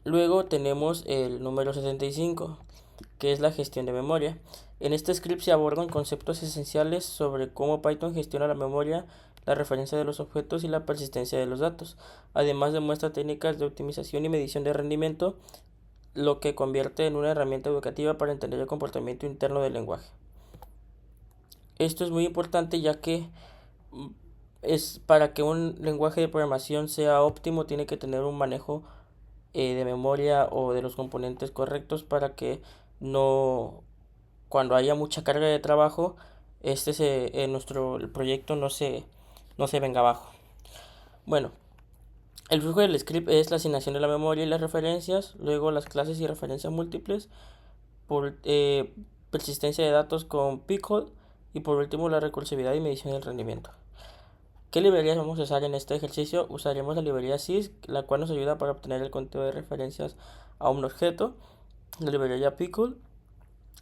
Luego tenemos el número 75, que es la gestión de memoria. En este script se abordan conceptos esenciales sobre cómo Python gestiona la memoria, la referencia de los objetos y la persistencia de los datos. Además demuestra técnicas de optimización y medición de rendimiento, lo que convierte en una herramienta educativa para entender el comportamiento interno del lenguaje. Esto es muy importante ya que mm, es para que un lenguaje de programación sea óptimo tiene que tener un manejo de memoria o de los componentes correctos para que no, cuando haya mucha carga de trabajo, el proyecto no se venga abajo. Bueno, el flujo del script es la asignación de la memoria y las referencias, luego las clases y referencias múltiples, por persistencia de datos con pickle y por último la recursividad y medición del rendimiento. ¿Qué librerías vamos a usar en este ejercicio? Usaremos la librería sys, la cual nos ayuda para obtener el conteo de referencias a un objeto, la librería pickle,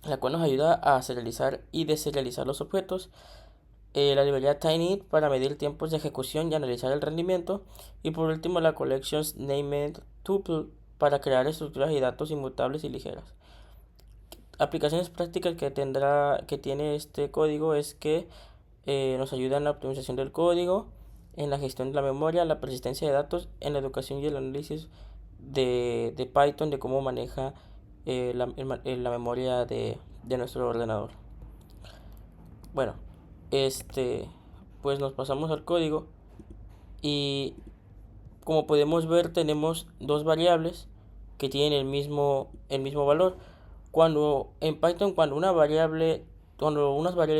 la cual nos ayuda a serializar y deserializar los objetos, la librería tinyit para medir tiempos de ejecución y analizar el rendimiento, y por último la collections named tuple para crear estructuras y datos inmutables y ligeras. Aplicaciones prácticas que tiene este código es que nos ayuda en la optimización del código, en la gestión de la memoria, la persistencia de datos, en la educación y el análisis de Python, de cómo maneja la memoria de nuestro ordenador. Bueno, este, pues nos pasamos al código y como podemos ver tenemos dos variables que tienen el mismo valor. Cuando en Python, cuando unas variables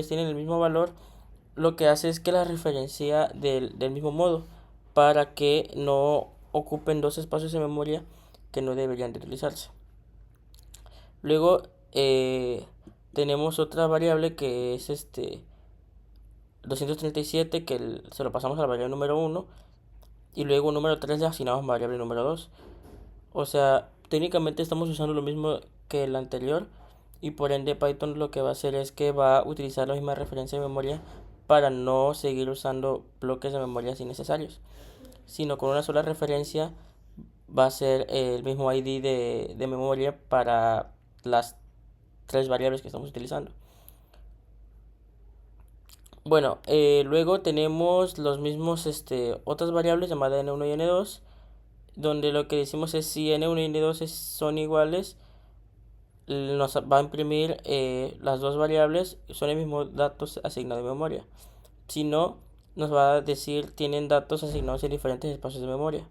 tienen el mismo valor, lo que hace es que la referencia del mismo modo para que no ocupen dos espacios de memoria que no deberían de utilizarse. Luego tenemos otra variable que es 237 que se lo pasamos a la variable número uno y luego número 3 le asignamos variable número 2. O sea, técnicamente estamos usando lo mismo que el anterior y por ende Python lo que va a hacer es que va a utilizar la misma referencia de memoria para no seguir usando bloques de memoria innecesarios, sino con una sola referencia va a ser el mismo ID de memoria para las tres variables que estamos utilizando. Bueno, luego tenemos los mismos, otras variables llamadas n1 y n2, donde lo que decimos es si n1 y n2 son iguales, nos va a imprimir las dos variables, son el mismo datos asignado de memoria. Si no, nos va a decir tienen datos asignados en diferentes espacios de memoria.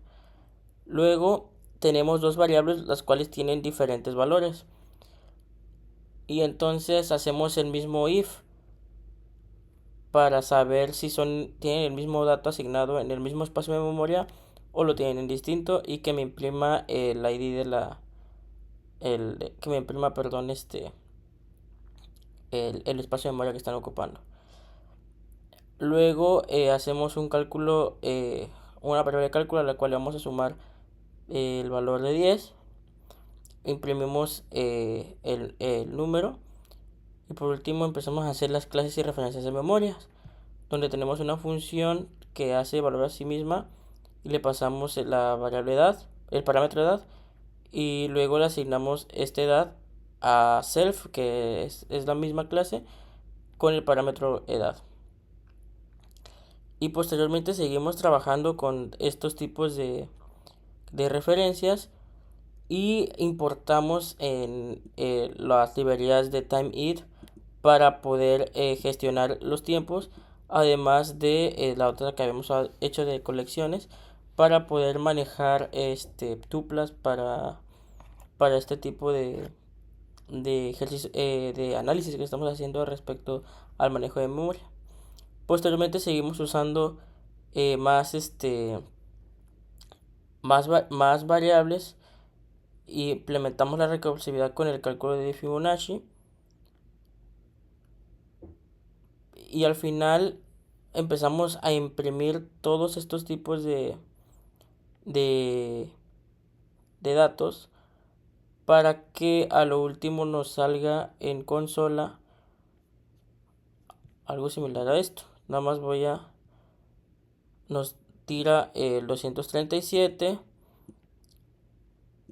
Luego tenemos dos variables las cuales tienen diferentes valores. Y entonces hacemos el mismo if para saber si tienen el mismo dato asignado en el mismo espacio de memoria o lo tienen en distinto y que me imprima el ID que me imprima, perdón, el espacio de memoria que están ocupando. Luego hacemos un cálculo, una variable de cálculo a la cual le vamos a sumar el valor de 10. Imprimimos el número y por último empezamos a hacer las clases y referencias de memorias, donde tenemos una función que hace valor a sí misma y le pasamos la variable edad, el parámetro edad, y luego le asignamos esta edad a self, que es la misma clase, con el parámetro edad. Y posteriormente seguimos trabajando con estos tipos de referencias y importamos en las librerías de timeid para poder gestionar los tiempos, además de la otra que habíamos hecho de colecciones para poder manejar tuplas para este tipo de ejercicio, de análisis que estamos haciendo respecto al manejo de memoria. Posteriormente seguimos usando más más variables y implementamos la recursividad con el cálculo de Fibonacci y al final empezamos a imprimir todos estos tipos de, de datos para que a lo último nos salga en consola algo similar a esto. Nada más nos tira el 237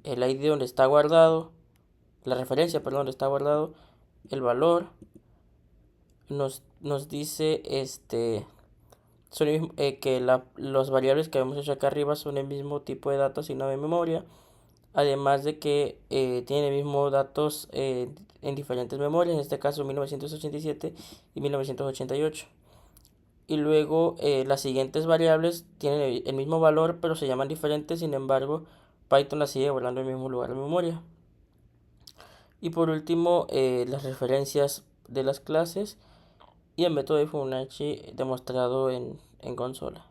el ID donde está guardado, la referencia, perdón, donde está guardado el valor. Nos dice que los variables que vemos hecho acá arriba son el mismo tipo de datos y no de memoria. Además de que tienen el mismo datos en diferentes memorias, en este caso 1987 y 1988. Y luego las siguientes variables tienen el mismo valor pero se llaman diferentes, sin embargo Python las sigue guardando en el mismo lugar de memoria. Y por último las referencias de las clases y el método de Fibonacci demostrado en consola.